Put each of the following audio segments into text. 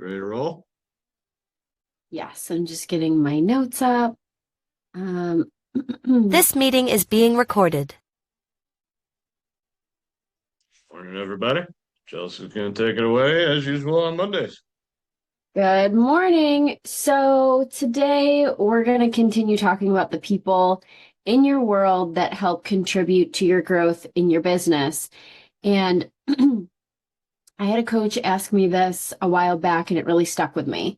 Ready to roll? Yes, I'm just getting my notes up. Um, This meeting is being recorded. Morning, everybody. Chelsea's going to take it away as usual on Mondays. Good morning. So today we're going to continue talking about the people in your world that help contribute to your growth in your business. And I had a coach ask me this a while back, and it really stuck with me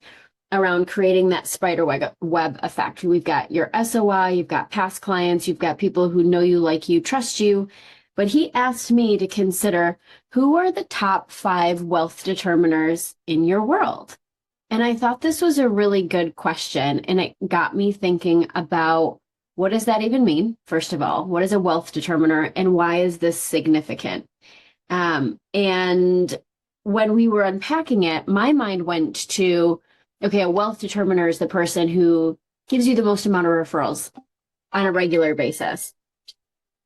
around creating that spider web effect. We've got your SOI, you've got past clients, you've got people who know you, like you, trust you. But he asked me to consider who are the top 5 wealth determiners in your world. And I thought this was a really good question. And it got me thinking about, what does that even mean? First of all, what is a wealth determiner and why is this significant? And when we were unpacking it, my mind went to, okay, a wealth determiner is the person who gives you the most amount of referrals on a regular basis.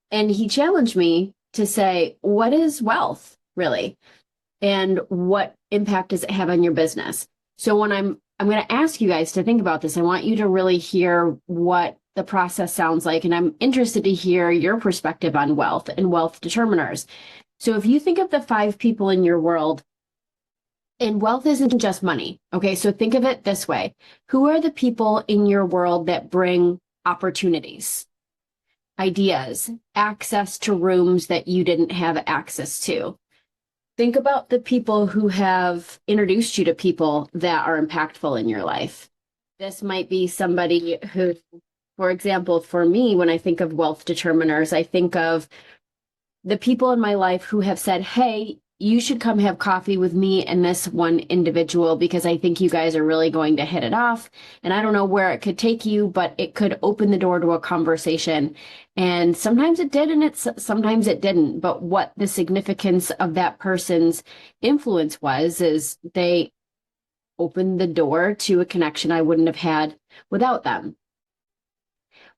And he challenged me to say, what is wealth really? And what impact does it have on your business? So when I'm going to ask you guys to think about this, I want you to really hear what the process sounds like. And I'm interested to hear your perspective on wealth and wealth determiners. So if you think of the 5 people in your world, and wealth isn't just money. Okay, so think of it this way. Who are the people in your world that bring opportunities, ideas, access to rooms that you didn't have access to? Think about the people who have introduced you to people that are impactful in your life. This might be somebody who, for example, for me, when I think of wealth determiners, I think of the people in my life who have said, hey, you should come have coffee with me and this one individual because I think you guys are really going to hit it off. And I don't know where it could take you, but it could open the door to a conversation. And sometimes it did, and sometimes it didn't. But what the significance of that person's influence was, is they opened the door to a connection I wouldn't have had without them.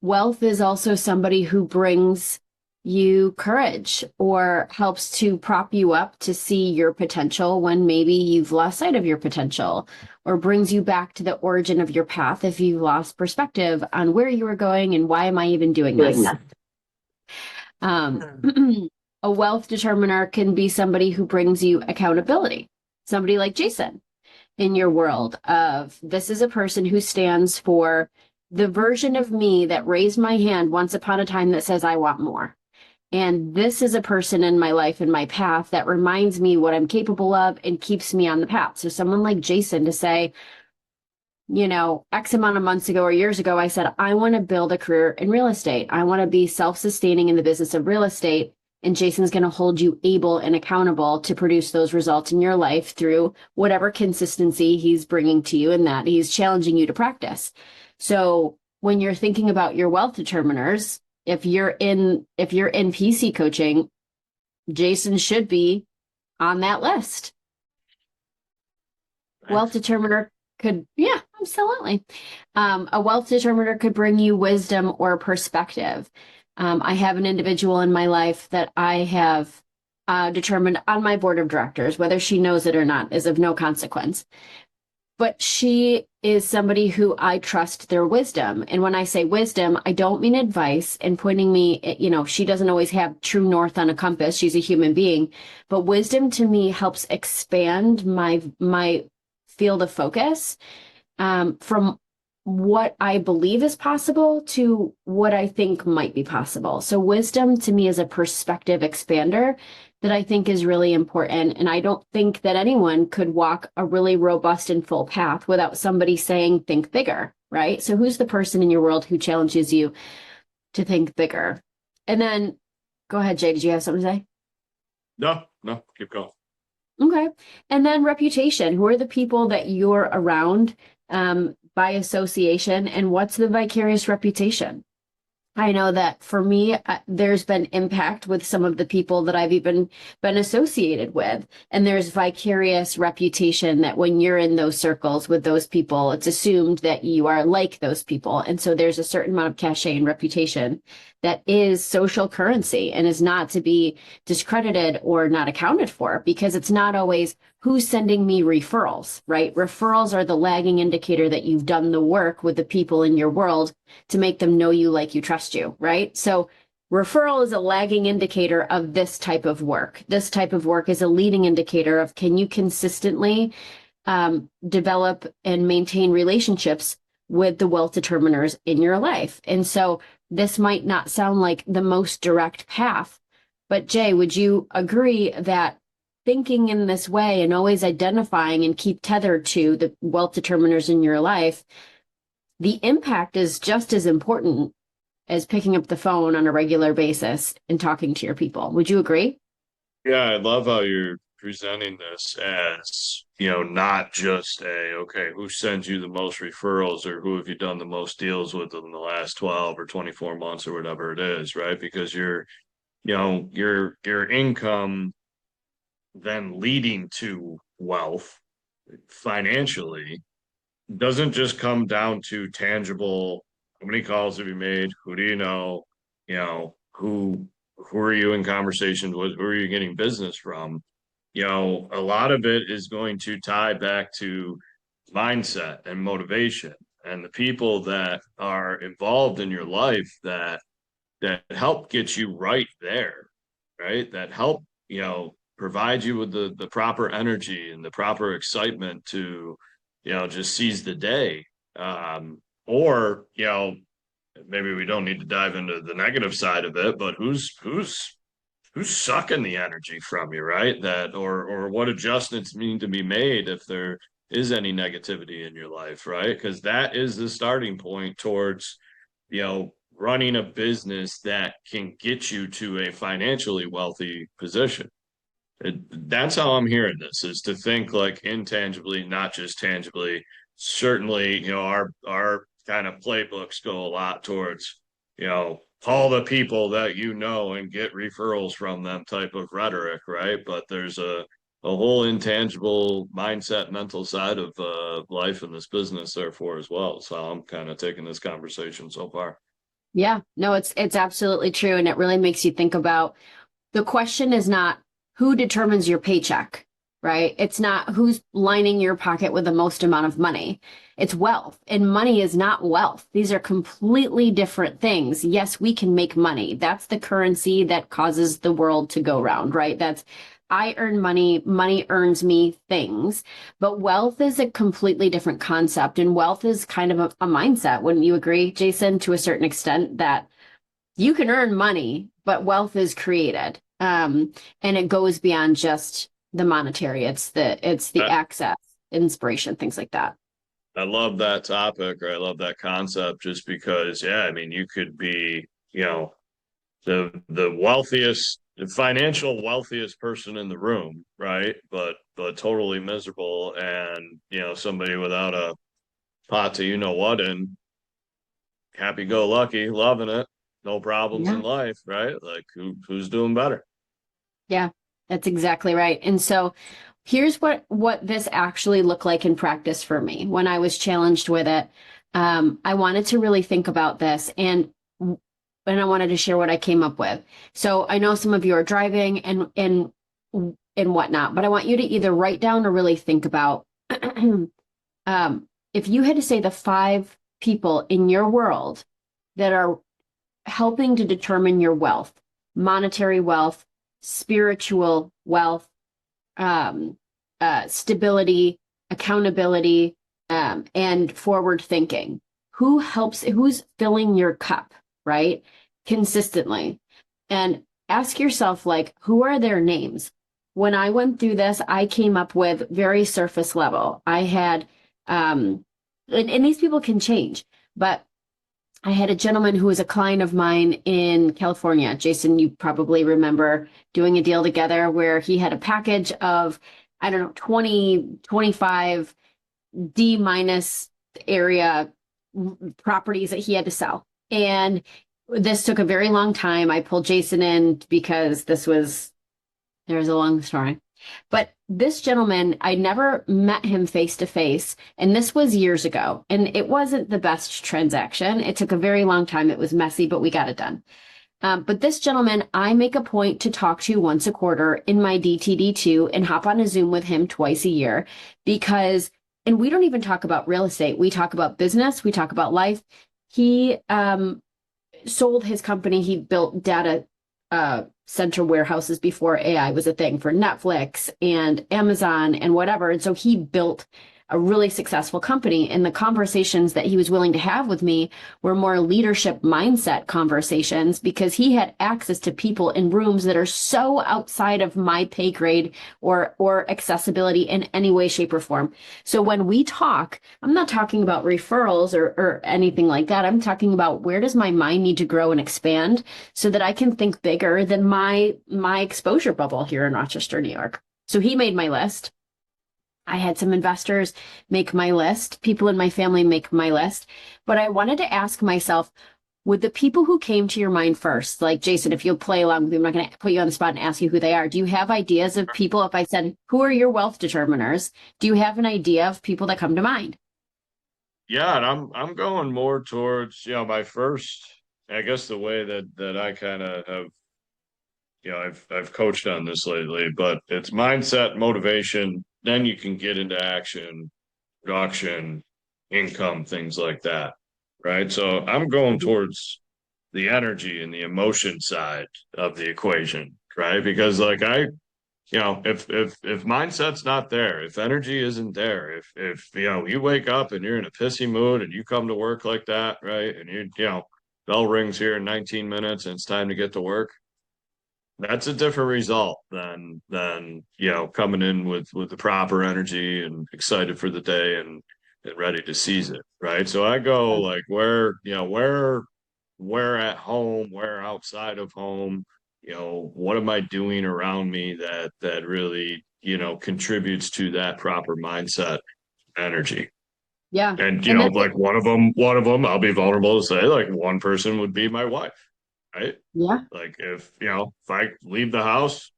Wealth is also somebody who brings you courage or helps to prop you up to see your potential when maybe you've lost sight of your potential, or brings you back to the origin of your path if you've lost perspective on where you were going and why am I even doing this. A wealth determiner can be somebody who brings you accountability, somebody like Jason in your world of, this is a person who stands for the version of me that raised my hand once upon a time that says I want more. And this is a person in my life and my path that reminds me what I'm capable of and keeps me on the path. So someone like Jason to say, you know, X amount of months ago or years ago, I said, I want to build a career in real estate. I want to be self-sustaining in the business of real estate. And Jason's going to hold you able and accountable to produce those results in your life through whatever consistency he's bringing to you and that he's challenging you to practice. So when you're thinking about your wealth determiners, if you're in PC coaching, Jason should be on that list. Wealth determiner could, yeah, absolutely. A wealth determiner could bring you wisdom or perspective. I have an individual in my life that I have determined on my board of directors, whether she knows it or not is of no consequence. But she is somebody who I trust their wisdom. And when I say wisdom, I don't mean advice and pointing me, you know, she doesn't always have true north on a compass. She's a human being. But wisdom to me helps expand my field of focus from what I believe is possible to what I think might be possible. So wisdom to me is a perspective expander that I think is really important. And I don't think that anyone could walk a really robust and full path without somebody saying, think bigger, right? So who's the person in your world who challenges you to think bigger? And then go ahead, Jay, did you have something to say? No, keep going. Okay. And then reputation. Who are the people that you're around by association, and what's the vicarious reputation? I know that for me, there's been impact with some of the people that I've even been associated with. And there's vicarious reputation that when you're in those circles with those people, it's assumed that you are like those people. And so there's a certain amount of cachet and reputation that is social currency and is not to be discredited or not accounted for, because it's not always who's sending me referrals, right? Referrals are the lagging indicator that you've done the work with the people in your world to make them know you, like you, trust you, right? So referral is a lagging indicator of this type of work. This type of work is a leading indicator of, can you consistently develop and maintain relationships with the wealth determiners in your life? And so this might not sound like the most direct path, but Jay, would you agree that thinking in this way and always identifying and keep tethered to the wealth determiners in your life, the impact is just as important as picking up the phone on a regular basis and talking to your people? Would you agree? Yeah, I love how you're presenting this as, not just okay, who sends you the most referrals or who have you done the most deals with in the last 12 or 24 months or whatever it is, right? Because your income then leading to wealth financially doesn't just come down to tangible, how many calls have you made? Who do you know? Who are you in conversations with? Who are you getting business from? A lot of it is going to tie back to mindset and motivation and the people that are involved in your life that help get you right there, right? That help, provide you with the proper energy and the proper excitement to, just seize the day. Or, maybe we don't need to dive into the negative side of it, but who's sucking the energy from you, right? That or what adjustments need to be made if there is any negativity in your life, right? Because that is the starting point towards, running a business that can get you to a financially wealthy position. That's how I'm hearing this, is to think like intangibly, not just tangibly. Certainly, our kind of playbooks go a lot towards, call the people that you know and get referrals from them type of rhetoric, right? But there's a whole intangible mindset, mental side of life in this business, therefore, as well. So I'm kind of taking this conversation so far. Yeah, no, it's absolutely true. And it really makes you think about, the question is not who determines your paycheck, right? It's not who's lining your pocket with the most amount of money. It's wealth, and money is not wealth. These are completely different things. Yes, we can make money. That's the currency that causes the world to go round, right? That's, I earn money, money earns me things. But wealth is a completely different concept. And wealth is kind of a mindset. Wouldn't you agree, Jason, to a certain extent, that you can earn money, but wealth is created. And it goes beyond just the monetary. It's the access, inspiration, things like that. I love that topic, or I love that concept, just because, yeah, I mean, you could be, the wealthiest, the financial wealthiest person in the room, right? But totally miserable, and somebody without a pot to what, and happy go lucky, loving it, no problems in life, right? Like who's doing better? Yeah, that's exactly right. And so here's what this actually looked like in practice for me when I was challenged with it. I wanted to really think about this, and I wanted to share what I came up with. So I know some of you are driving and whatnot, but I want you to either write down or really think about if you had to say the 5 people in your world that are helping to determine your wealth, monetary wealth, spiritual wealth, stability, accountability, and forward thinking. Who's filling your cup, right? Consistently. And ask yourself, like, who are their names? When I went through this, I came up with very surface level. I had, and these people can change, but I had a gentleman who was a client of mine in California. Jason, you probably remember doing a deal together where he had a package of, I don't know, 20, 25 D minus area properties that he had to sell. And this took a very long time. I pulled Jason in because there's a long story. But this gentleman, I never met him face to face, and this was years ago, and it wasn't the best transaction. It took a very long time. It was messy, but we got it done. But this gentleman, I make a point to talk to once a quarter in my DTD2 and hop on a Zoom with him twice a year because, and we don't even talk about real estate. We talk about business. We talk about life. He sold his company. He built data center warehouses before AI was a thing for Netflix and Amazon and whatever. And so he built a really successful company. And the conversations that he was willing to have with me were more leadership mindset conversations because he had access to people in rooms that are so outside of my pay grade or accessibility in any way, shape, or form. So when we talk, I'm not talking about referrals or anything like that. I'm talking about where does my mind need to grow and expand so that I can think bigger than my exposure bubble here in Rochester, New York. So he made my list. I had some investors make my list, people in my family make my list, but I wanted to ask myself, would the people who came to your mind first, like Jason, if you'll play along with me, I'm not going to put you on the spot and ask you who they are. Do you have ideas of people? If I said, who are your wealth determiners? Do you have an idea of people that come to mind? Yeah, and I'm going more towards, my first, I guess the way that I kind of have, I've coached on this lately, but it's mindset, motivation, then you can get into action, production, income, things like that. Right. So I'm going towards the energy and the emotion side of the equation, right? Because like if mindset's not there, if energy isn't there, if you wake up and you're in a pissy mood and you come to work like that, right? And bell rings here in 19 minutes and it's time to get to work. That's a different result than coming in with the proper energy and excited for the day and ready to seize it, right? So I go like where at home, where outside of home, what am I doing around me that really, contributes to that proper mindset energy. Yeah. And And that's it. like one of them, I'll be vulnerable to say, like one person would be my wife, right? Yeah. Like if I leave the house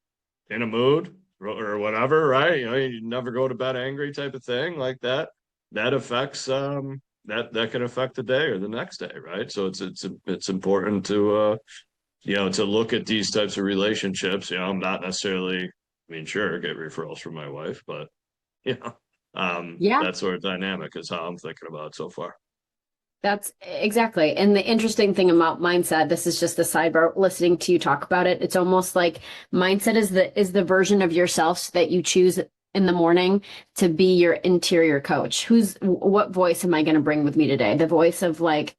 in a mood or whatever, right? You never go to bed angry type of thing like that. That affects that can affect the day or the next day, right? So it's important to to look at these types of relationships. I'm not necessarily, I mean, sure, get referrals from my wife, but you know, Yeah. that sort of dynamic is how I'm thinking about it so far. That's exactly. And the interesting thing about mindset, this is just the sidebar listening to you talk about it. It's almost like mindset is the version of yourself that you choose in the morning to be your interior coach. What voice am I going to bring with me today? The voice of like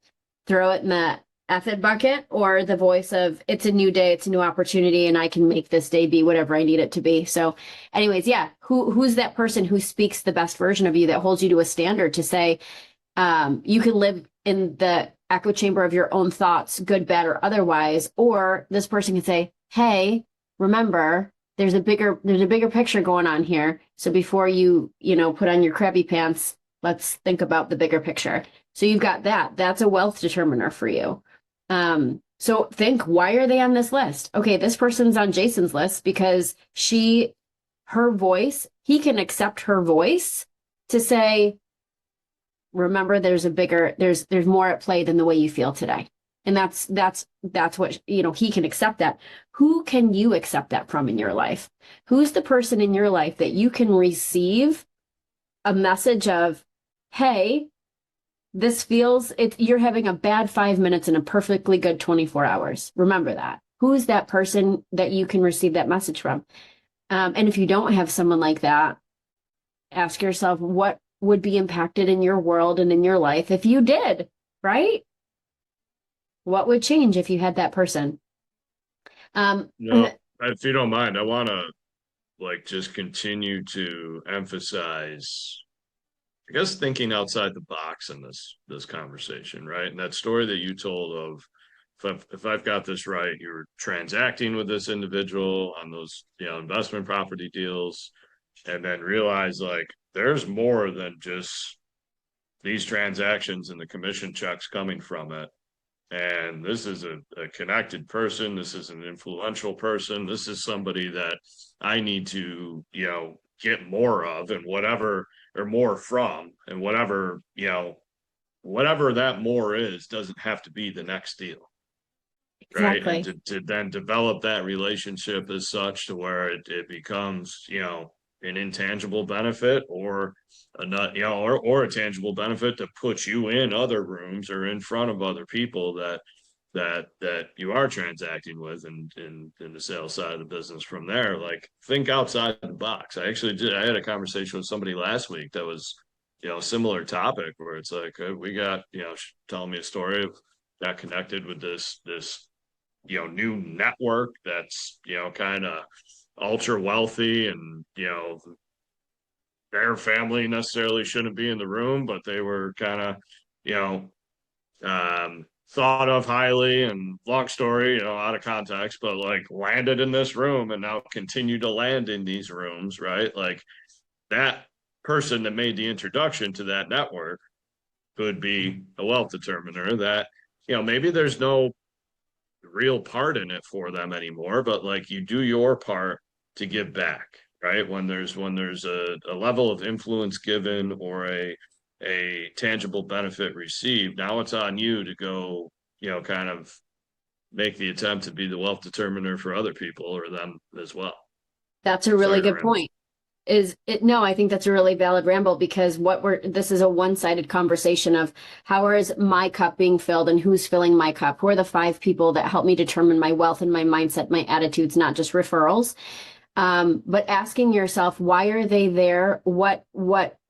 throw it in the F it bucket or the voice of it's a new day, it's a new opportunity, and I can make this day be whatever I need it to be. So anyways, yeah, who's that person who speaks the best version of you that holds you to a standard to say, you can live in the echo chamber of your own thoughts, good, bad, or otherwise, or this person can say, hey, remember, there's a bigger picture going on here. So before put on your crabby pants, let's think about the bigger picture. So you've got that. That's a wealth determiner for you. So think, why are they on this list? Okay, this person's on Jason's list because her voice, he can accept her voice to say, remember there's more at play than the way you feel today. And that's what, he can accept that. Who can you accept that from in your life? Who's the person in your life that you can receive a message of, hey, you're having a bad 5 minutes and a perfectly good 24 hours. Remember that. Who's that person that you can receive that message from? And if you don't have someone like that, ask yourself what would be impacted in your world and in your life if you did, right? What would change if you had that person? No, if you don't mind, I want to just continue to emphasize, I guess, thinking outside the box in this conversation, right? And that story that you told of if I've got this right, you're transacting with this individual on those investment property deals, and then realize like there's more than just these transactions and the commission checks coming from it. And this is a connected person. This is an influential person. This is somebody that I need to, get more of and whatever, or more from, and whatever that more is, doesn't have to be the next deal. right? And Exactly. to then develop that relationship as such to where it becomes, an intangible benefit or a not, or a tangible benefit to put you in other rooms or in front of other people that you are transacting with in the sales side of the business from there. Like think outside the box. I had a conversation with somebody last week that was, similar topic where it's like we got, telling me a story of got connected with this new network that's kind of ultra wealthy and their family necessarily shouldn't be in the room, but they were kind of you know thought of highly, and long story, out of context, but like landed in this room and now continue to land in these rooms, right? Like that person that made the introduction to that network could be a wealth determiner that maybe there's no real part in it for them anymore, but like you do your part to give back, right? When there's a level of influence given or a tangible benefit received, now it's on you to go, kind of make the attempt to be the wealth determiner for other people or them as well. That's a really Sorry to good ramble. point. Is it no, I think that's a really valid ramble because this is a one-sided conversation of how is my cup being filled and who's filling my cup? Who are the five people that help me determine my wealth and my mindset, my attitudes, not just referrals? But asking yourself, why are they there? What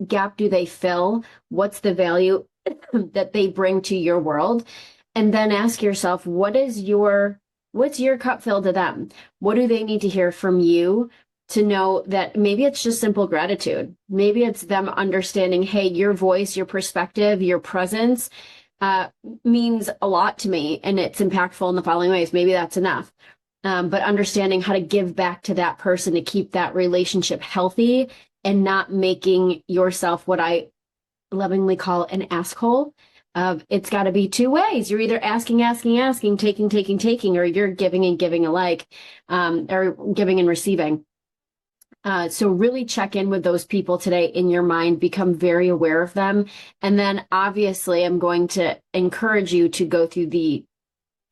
gap do they fill? What's the value that they bring to your world? And then ask yourself, what's your cup filled to them? What do they need to hear from you to know that maybe it's just simple gratitude? Maybe it's them understanding, hey, your voice, your perspective, your presence uh, means a lot to me and it's impactful in the following ways. Maybe that's enough. But understanding how to give back to that person to keep that relationship healthy and not making yourself what I lovingly call an asshole. It's got to be two ways. You're either asking, taking, or you're giving and giving alike, or giving and receiving. So really check in with those people today in your mind, become very aware of them. And then obviously I'm going to encourage you to go through the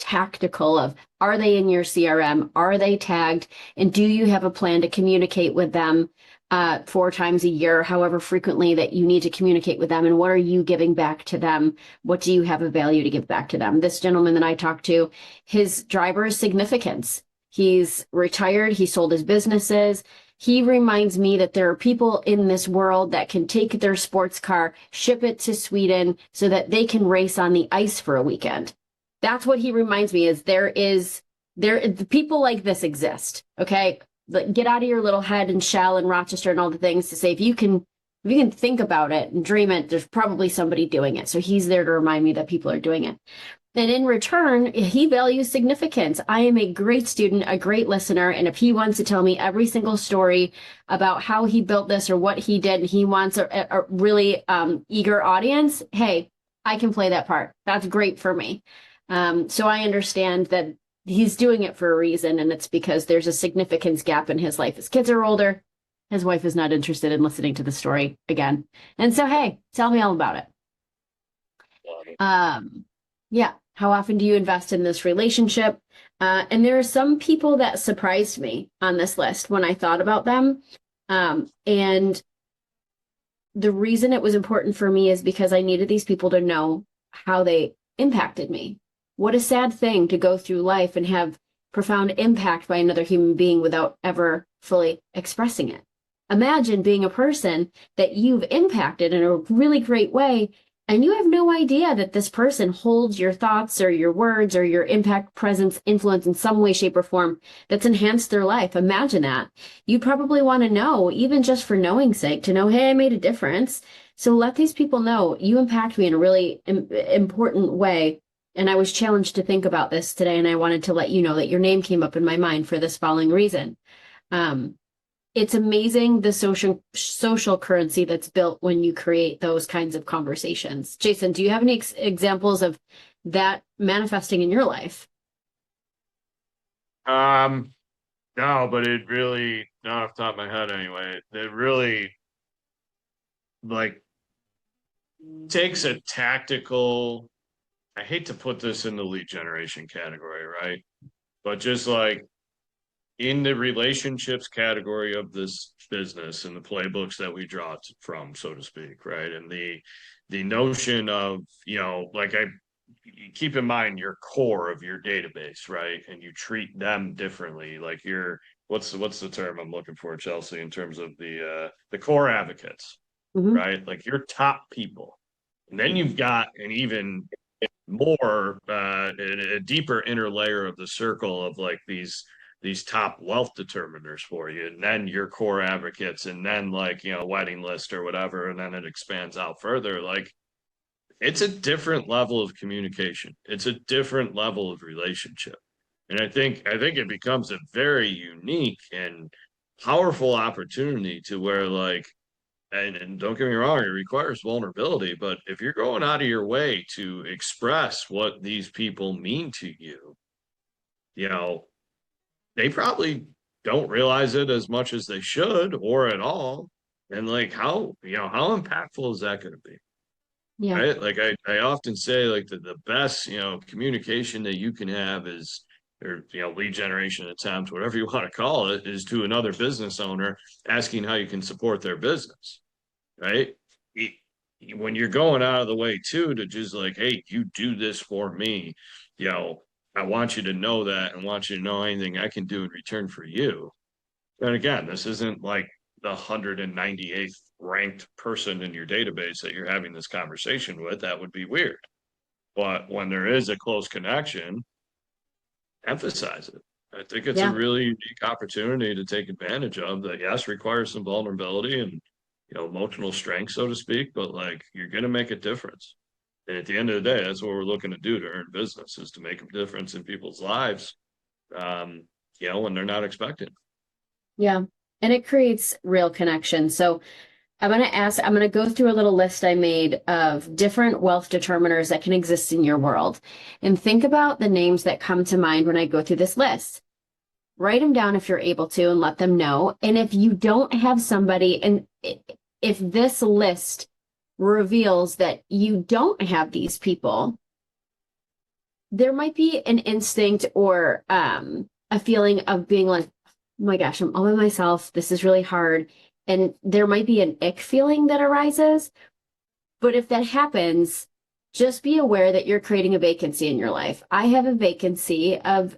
tactical of, are they in your CRM? Are they tagged? And do you have a plan to communicate with them 4 times a year, however frequently that you need to communicate with them? And what are you giving back to them? What do you have of value to give back to them? This gentleman that I talked to, his driver is significance. He's retired. He sold his businesses. He reminds me that there are people in this world that can take their sports car, ship it to Sweden so that they can race on the ice for a weekend. That's what he reminds me is people like this exist. Okay. Like, get out of your little head and Shell and Rochester and all the things to say, if you can think about it and dream it, there's probably somebody doing it. So he's there to remind me that people are doing it. And in return, he values significance. I am a great student, a great listener. And if he wants to tell me every single story about how he built this or what he did, and he wants a really eager audience, hey, I can play that part. That's great for me. So I understand that he's doing it for a reason, and it's because there's a significance gap in his life. His kids are older. His wife is not interested in listening to the story again. And so, hey, tell me all about it. Yeah. How often do you invest in this relationship? And there are some people that surprised me on this list when I thought about them. And the reason it was important for me is because I needed these people to know how they impacted me. What a sad thing to go through life and have profound impact by another human being without ever fully expressing it. Imagine being a person that you've impacted in a really great way, and you have no idea that this person holds your thoughts or your words or your impact, presence, influence in some way, shape, or form that's enhanced their life. Imagine that. You probably want to know, even just for knowing's sake, to know, hey, I made a difference. So let these people know you impact me in a really important way. And I was challenged to think about this today, and I wanted to let you know that your name came up in my mind for this following reason. It's amazing the social currency that's built when you create those kinds of conversations. Jason, do you have any examples of that manifesting in your life? No, but it really, not off the top of my head anyway, it really like takes a tactical I hate to put this in the lead generation category, right? But just like in the relationships category of this business and the playbooks that we draw from, so to speak, right? And the notion of, like you keep in mind your core of your database, right? And you treat them differently. Like what's the term I'm looking for, Chelsea, in terms of the core advocates, Mhm. right? Like your top people. And then you've got an even more a deeper inner layer of the circle of like these top wealth determiners for you, and then your core advocates, and then like wedding list or whatever, and then it expands out further. Like it's a different level of communication. It's a different level of relationship. And I think it becomes a very unique and powerful opportunity to where like and don't get me wrong, it requires vulnerability, but if you're going out of your way to express what these people mean to you, you know, they probably don't realize it as much as they should or at all. And like how impactful is that going to be? Yeah. Right? Like I often say like the best, communication that you can have is or lead generation attempt, whatever you want to call it, is to another business owner asking how you can support their business, right? When you're going out of the way too to just like, hey, you do this for me, you know, I want you to know that and want you to know anything I can do in return for you. And again, this isn't like the 198th ranked person in your database that you're having this conversation with. That would be weird. But when there is a close connection, emphasize it. I think it's a Yeah. really unique opportunity to take advantage of that, yes, requires some vulnerability and emotional strength, so to speak, but like you're gonna make a difference. And at the end of the day, that's what we're looking to do to earn business is to make a difference in people's lives, when they're not expecting. Yeah. And it creates real connection. So I'm going to go through a little list I made of different wealth determiners that can exist in your world. And think about the names that come to mind when I go through this list. Write them down if you're able to and let them know. And if you don't have somebody, and if this list reveals that you don't have these people, there might be an instinct or a feeling of being like, oh my gosh, I'm all by myself. This is really hard. And there might be an ick feeling that arises. But if that happens, just be aware that you're creating a vacancy in your life. I have a vacancy of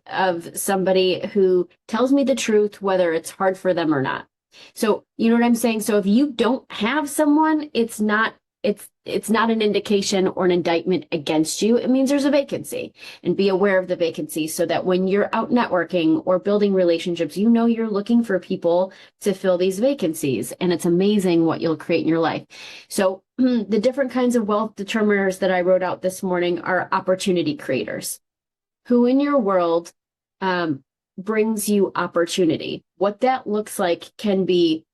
somebody who tells me the truth, whether it's hard for them or not. So you know what I'm saying? So if you don't have someone, it's not an indication or an indictment against you. It means there's a vacancy, and be aware of the vacancy so that when you're out networking or building relationships, you know you're looking for people to fill these vacancies, and it's amazing what you'll create in your life. So the different kinds of wealth determiners that I wrote out this morning are opportunity creators. Who in your world brings you opportunity? What that looks like can be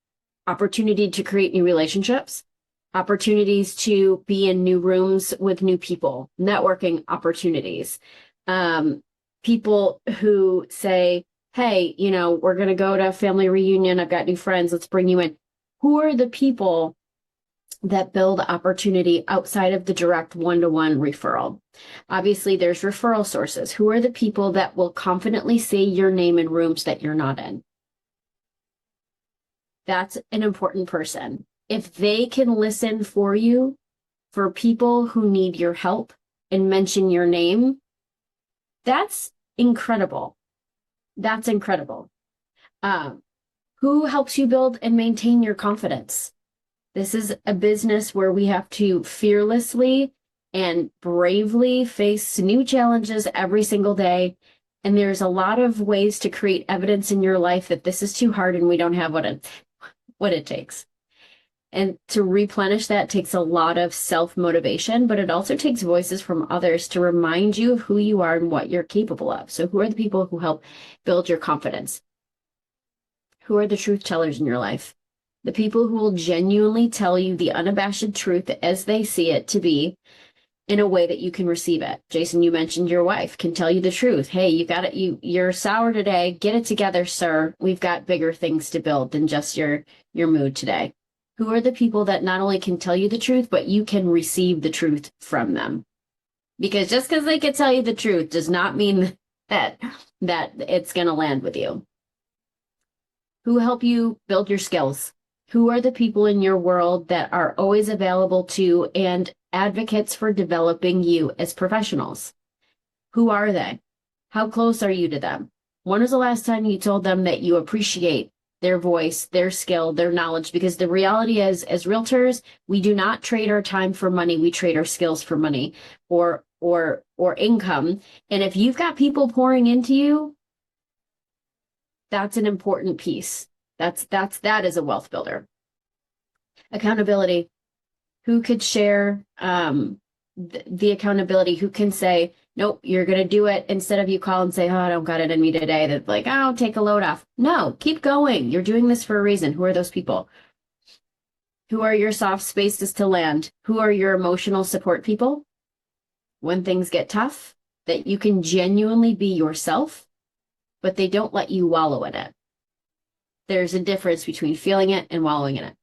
opportunity to create new relationships, opportunities to be in new rooms with new people, networking opportunities, people who say, hey, we're going to go to a family reunion. I've got new friends. Let's bring you in. Who are the people that build opportunity outside of the direct one-to-one referral? Obviously, there's referral sources. Who are the people that will confidently say your name in rooms that you're not in? That's an important person. If they can listen for you, for people who need your help and mention your name, that's incredible. That's incredible. Who helps you build and maintain your confidence? This is a business where we have to fearlessly and bravely face new challenges every single day. And there's a lot of ways to create evidence in your life that this is too hard and we don't have what it takes. And to replenish that takes a lot of self-motivation, but it also takes voices from others to remind you of who you are and what you're capable of. So who are the people who help build your confidence? Who are the truth tellers in your life? The people who will genuinely tell you the unabashed truth as they see it to be in a way that you can receive it. Jason, you mentioned your wife can tell you the truth. Hey, you got it. You're sour today. Get it together, sir. We've got bigger things to build than just your mood today. Who are the people that not only can tell you the truth, but you can receive the truth from them? Because just because they can tell you the truth does not mean that it's going to land with you. Who help you build your skills? Who are the people in your world that are always available to and advocates for developing you as professionals? Who are they? How close are you to them? When was the last time you told them that you appreciate their voice, their skill, their knowledge? Because the reality is, as realtors, we do not trade our time for money. We trade our skills for money or income. And if you've got people pouring into you, that's an important piece. That is a wealth builder. Accountability. Who could share the accountability? Who can say, nope, you're going to do it, instead of you call and say, oh, I don't got it in me today. That's like, oh, take a load off. No, keep going. You're doing this for a reason. Who are those people? Who are your soft spaces to land? Who are your emotional support people? When things get tough, that you can genuinely be yourself, but they don't let you wallow in it. There's a difference between feeling it and wallowing in it.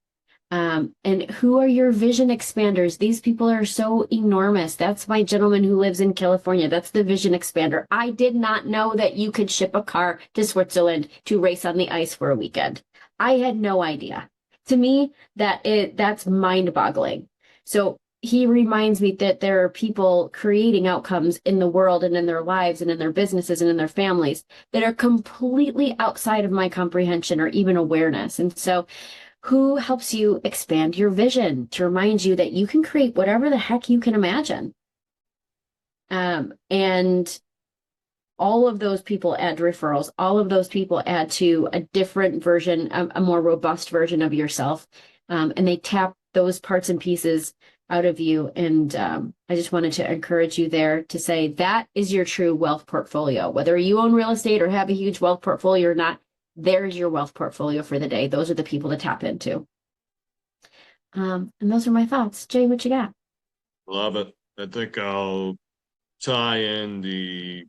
And who are your vision expanders? These people are so enormous. That's my gentleman who lives in California. That's the vision expander. I did not know that you could ship a car to Switzerland to race on the ice for a weekend. I had no idea. To me, that's mind-boggling. So he reminds me that there are people creating outcomes in the world and in their lives and in their businesses and in their families that are completely outside of my comprehension or even awareness. And so who helps you expand your vision to remind you that you can create whatever the heck you can imagine? And all of those people add to referrals. All of those people add to a different version, a more robust version of yourself. And they tap those parts and pieces out of you. And I just wanted to encourage you there to say that is your true wealth portfolio. Whether you own real estate or have a huge wealth portfolio or not, there's your wealth portfolio for the day. Those are the people to tap into. And those are my thoughts. Jay, what you got? Love it. I think I'll tie in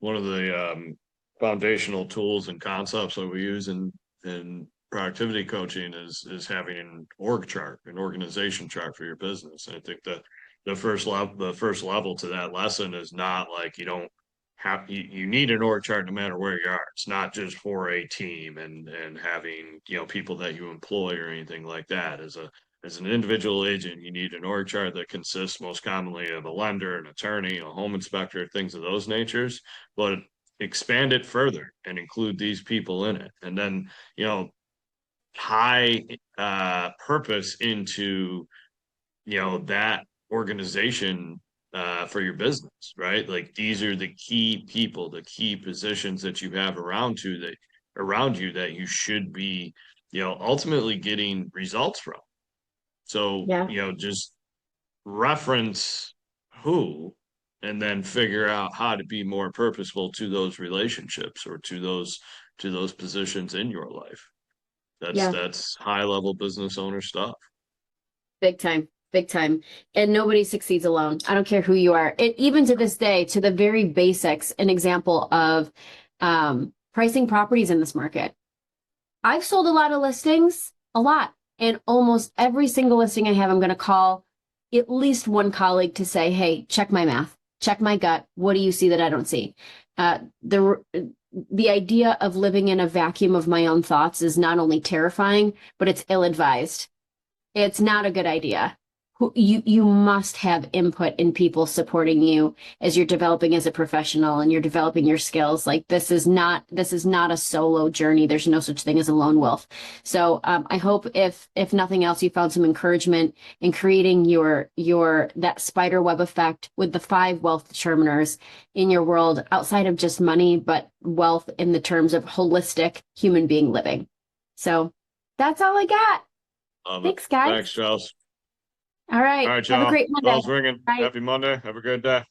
one of the foundational tools and concepts that we use in productivity coaching is having an org chart, an organization chart for your business. And I think that the first level to that lesson is not like you need an org chart no matter where you are. It's not just for a team and having people that you employ or anything like that. As an individual agent, you need an org chart that consists most commonly of a lender, an attorney, a home inspector, things of those natures. But expand it further and include these people in it, and then tie purpose into that organization for your business, right? Like these are the key people, the key positions that you have around you that you should be ultimately getting results from. So Yeah. just reference who and then figure out how to be more purposeful to those relationships or to those positions in your life. That's high level business owner stuff. Big time, big time. And nobody succeeds alone. I don't care who you are. Even to this day, to the very basics, an example of pricing properties in this market. I've sold a lot of listings, a lot. And almost every single listing I have, I'm going to call at least one colleague to say, hey, check my math, check my gut. What do you see that I don't see? The idea of living in a vacuum of my own thoughts is not only terrifying, but it's ill-advised. It's not a good idea. You must have input in people supporting you as you're developing as a professional and you're developing your skills. Like this is not a solo journey. There's no such thing as a lone wolf. So I hope if nothing else, you found some encouragement in creating that spider web effect with the 5 wealth determiners in your world outside of just money, but wealth in the terms of holistic human being living. So that's all I got. Thanks, guys. Thanks, Chelse. All right. All right, Have y'all. a great Monday. Bell's ringing. Bye. Happy Monday. Have a good day.